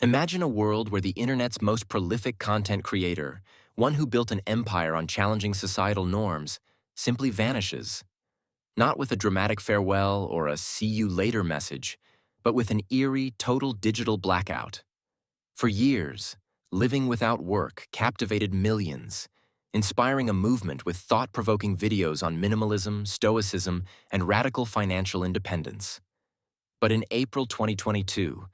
Imagine a world where the internet's most prolific content creator, one who built an empire on challenging societal norms, simply vanishes. Not with a dramatic farewell or a see you later message, but with an eerie, total digital blackout. For years, living without work captivated millions, inspiring a movement with thought-provoking videos on minimalism, stoicism, and radical financial independence. But in April 2022,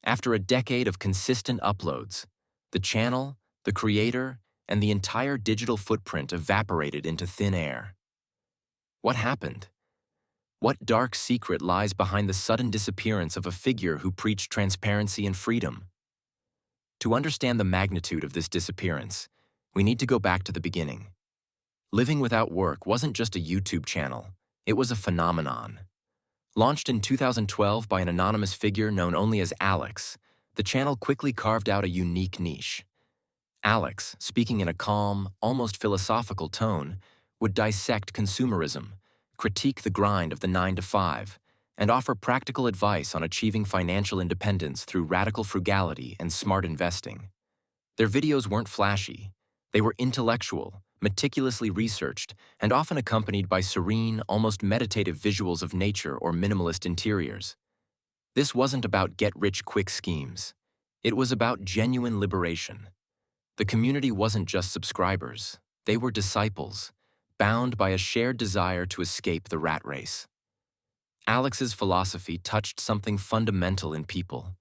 after a decade of consistent uploads, the channel, the creator, and the entire digital footprint evaporated into thin air. What happened? What dark secret lies behind the sudden disappearance of a figure who preached transparency and freedom? To understand the magnitude of this disappearance, we need to go back to the beginning. Living without work wasn't just a YouTube channel, it was a phenomenon. Launched in 2012 by an anonymous figure known only as Alex, the channel quickly carved out a unique niche. Alex, speaking in a calm, almost philosophical tone, would dissect consumerism, critique the grind of the 9-to-5, and offer practical advice on achieving financial independence through radical frugality and smart investing. Their videos weren't flashy. They were intellectual, meticulously researched, and often accompanied by serene, almost meditative visuals of nature or minimalist interiors. This wasn't about get-rich-quick schemes. It was about genuine liberation. The community wasn't just subscribers. They were disciples, bound by a shared desire to escape the rat race. Alex's philosophy touched something fundamental in people: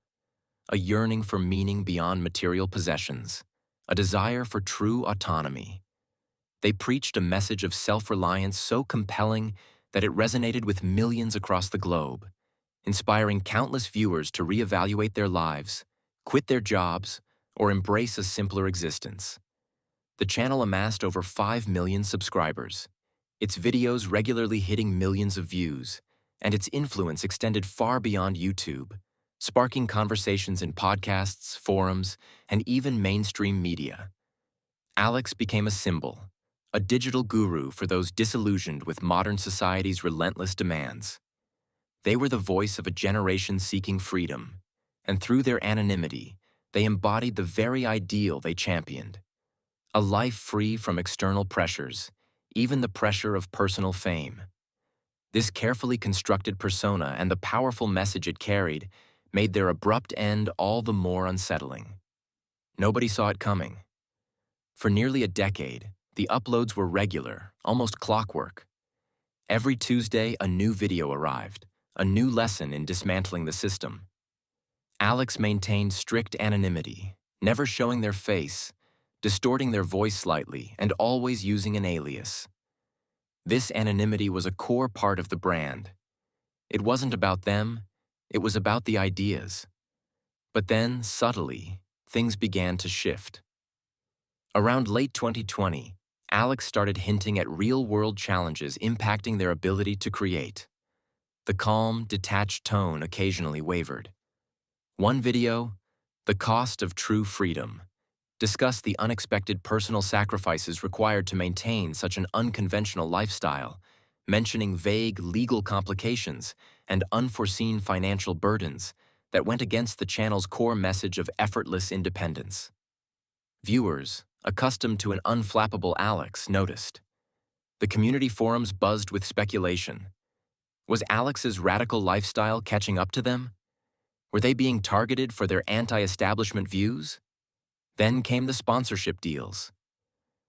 a yearning for meaning beyond material possessions, a desire for true autonomy. They preached a message of self-reliance so compelling that it resonated with millions across the globe, inspiring countless viewers to reevaluate their lives, quit their jobs, or embrace a simpler existence. The channel amassed over 5 million subscribers, its videos regularly hitting millions of views, and its influence extended far beyond YouTube, sparking conversations in podcasts, forums, and even mainstream media. Alex became a symbol, a digital guru for those disillusioned with modern society's relentless demands. They were the voice of a generation seeking freedom, and through their anonymity, they embodied the very ideal they championed: a life free from external pressures, even the pressure of personal fame. This carefully constructed persona and the powerful message it carried made their abrupt end all the more unsettling. Nobody saw it coming. For nearly a decade, the uploads were regular, almost clockwork. Every Tuesday, a new video arrived, a new lesson in dismantling the system. Alex maintained strict anonymity, never showing their face, distorting their voice slightly, and always using an alias. This anonymity was a core part of the brand. It wasn't about them, it was about the ideas. But then, subtly, things began to shift. Around late 2020, Alex started hinting at real-world challenges impacting their ability to create. The calm, detached tone occasionally wavered. One video, "The Cost of True Freedom," discussed the unexpected personal sacrifices required to maintain such an unconventional lifestyle, mentioning vague legal complications and unforeseen financial burdens that went against the channel's core message of effortless independence. Viewers, accustomed to an unflappable Alex, noticed. The community forums buzzed with speculation. Was Alex's radical lifestyle catching up to them? Were they being targeted for their anti-establishment views? Then came the sponsorship deals.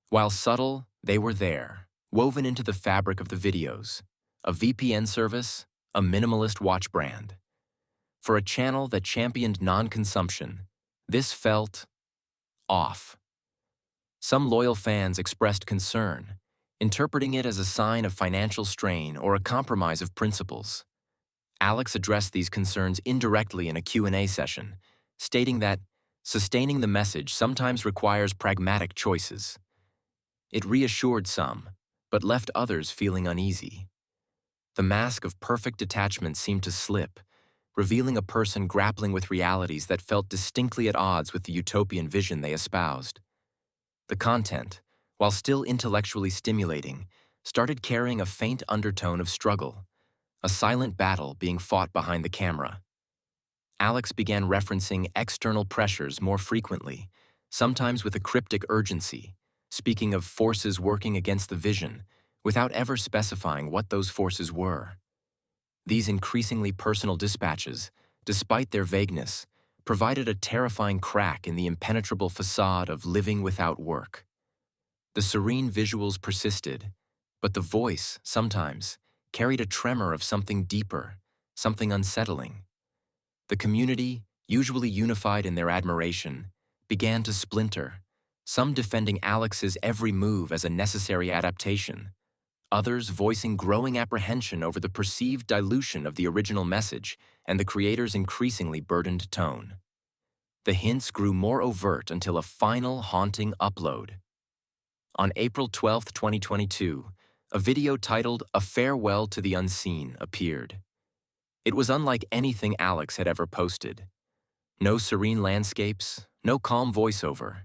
While subtle, they were there, woven into the fabric of the videos: a VPN service, a minimalist watch brand. For a channel that championed non-consumption, this felt off. Some loyal fans expressed concern, interpreting it as a sign of financial strain or a compromise of principles. Alex addressed these concerns indirectly in a Q&A session, stating that sustaining the message sometimes requires pragmatic choices. It reassured some, but left others feeling uneasy. The mask of perfect detachment seemed to slip, revealing a person grappling with realities that felt distinctly at odds with the utopian vision they espoused. The content, while still intellectually stimulating, started carrying a faint undertone of struggle, a silent battle being fought behind the camera. Alex began referencing external pressures more frequently, sometimes with a cryptic urgency, speaking of forces working against the vision, without ever specifying what those forces were. These increasingly personal dispatches, despite their vagueness, provided a terrifying crack in the impenetrable facade of living without work. The serene visuals persisted, but the voice, sometimes, carried a tremor of something deeper, something unsettling. The community, usually unified in their admiration, began to splinter, some defending Alex's every move as a necessary adaptation, others voicing growing apprehension over the perceived dilution of the original message and the creator's increasingly burdened tone. The hints grew more overt until a final haunting upload. On April 12, 2022, a video titled "A Farewell to the Unseen" appeared. It was unlike anything Alex had ever posted. No serene landscapes, no calm voiceover.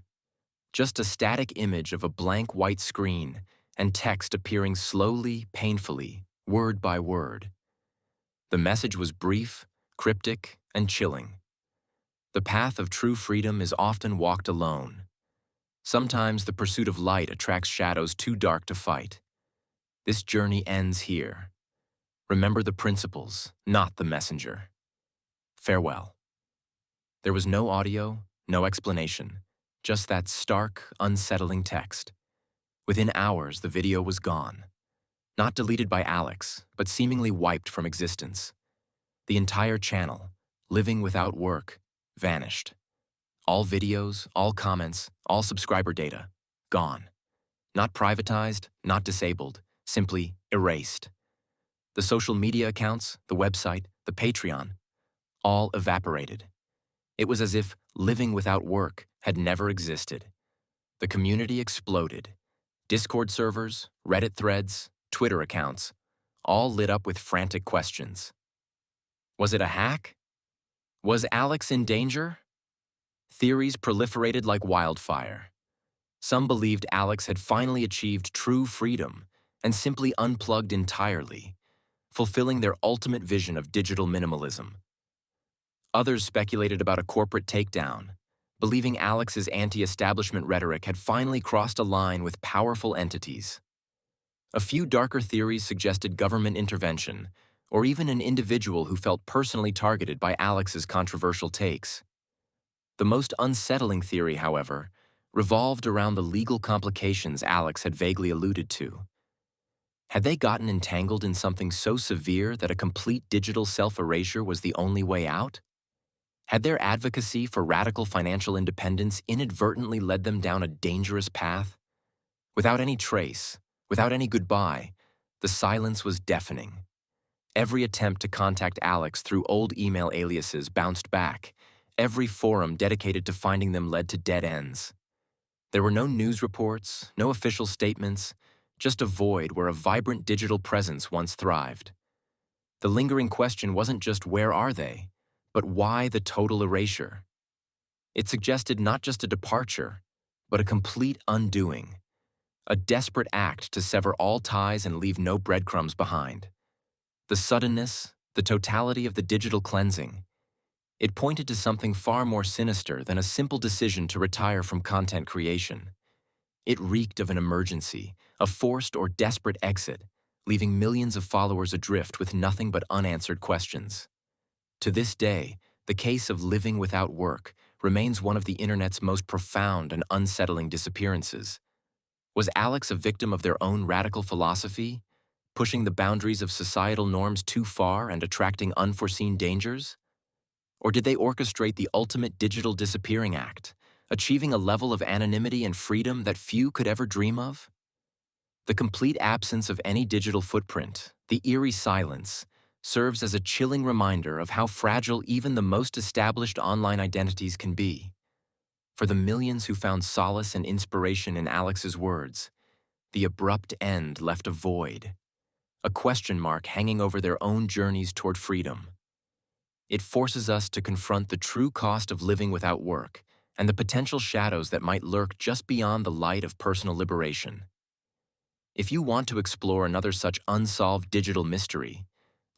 Just a static image of a blank white screen and text appearing slowly, painfully, word by word. The message was brief, cryptic, and chilling. The path of true freedom is often walked alone. Sometimes the pursuit of light attracts shadows too dark to fight. This journey ends here. Remember the principles, not the messenger. Farewell. There was no audio, no explanation, just that stark, unsettling text. Within hours, the video was gone. Not deleted by Alex, but seemingly wiped from existence. The entire channel, Living Without Work, vanished. All videos, all comments, all subscriber data, gone. Not privatized, not disabled, simply erased. The social media accounts, the website, the Patreon, all evaporated. It was as if Living Without Work had never existed. The community exploded. Discord servers, Reddit threads, Twitter accounts, all lit up with frantic questions. Was it a hack? Was Alex in danger? Theories proliferated like wildfire. Some believed Alex had finally achieved true freedom and simply unplugged entirely, fulfilling their ultimate vision of digital minimalism. Others speculated about a corporate takedown, believing Alex's anti-establishment rhetoric had finally crossed a line with powerful entities. A few darker theories suggested government intervention, or even an individual who felt personally targeted by Alex's controversial takes. The most unsettling theory, however, revolved around the legal complications Alex had vaguely alluded to. Had they gotten entangled in something so severe that a complete digital self-erasure was the only way out? Had their advocacy for radical financial independence inadvertently led them down a dangerous path? Without any trace, without any goodbye, the silence was deafening. Every attempt to contact Alex through old email aliases bounced back. Every forum dedicated to finding them led to dead ends. There were no news reports, no official statements, just a void where a vibrant digital presence once thrived. The lingering question wasn't just where are they, but why the total erasure? It suggested not just a departure, but a complete undoing, a desperate act to sever all ties and leave no breadcrumbs behind. The suddenness, the totality of the digital cleansing, it pointed to something far more sinister than a simple decision to retire from content creation. It reeked of an emergency, a forced or desperate exit, leaving millions of followers adrift with nothing but unanswered questions. To this day, the case of Living Without Work remains one of the internet's most profound and unsettling disappearances. Was Alex a victim of their own radical philosophy, pushing the boundaries of societal norms too far and attracting unforeseen dangers? Or did they orchestrate the ultimate digital disappearing act, achieving a level of anonymity and freedom that few could ever dream of? The complete absence of any digital footprint, the eerie silence, serves as a chilling reminder of how fragile even the most established online identities can be. For the millions who found solace and inspiration in Alex's words, the abrupt end left a void, a question mark hanging over their own journeys toward freedom. It forces us to confront the true cost of living without work and the potential shadows that might lurk just beyond the light of personal liberation. If you want to explore another such unsolved digital mystery,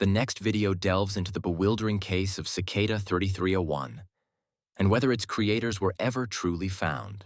The next video delves into the bewildering case of Cicada 3301 and whether its creators were ever truly found.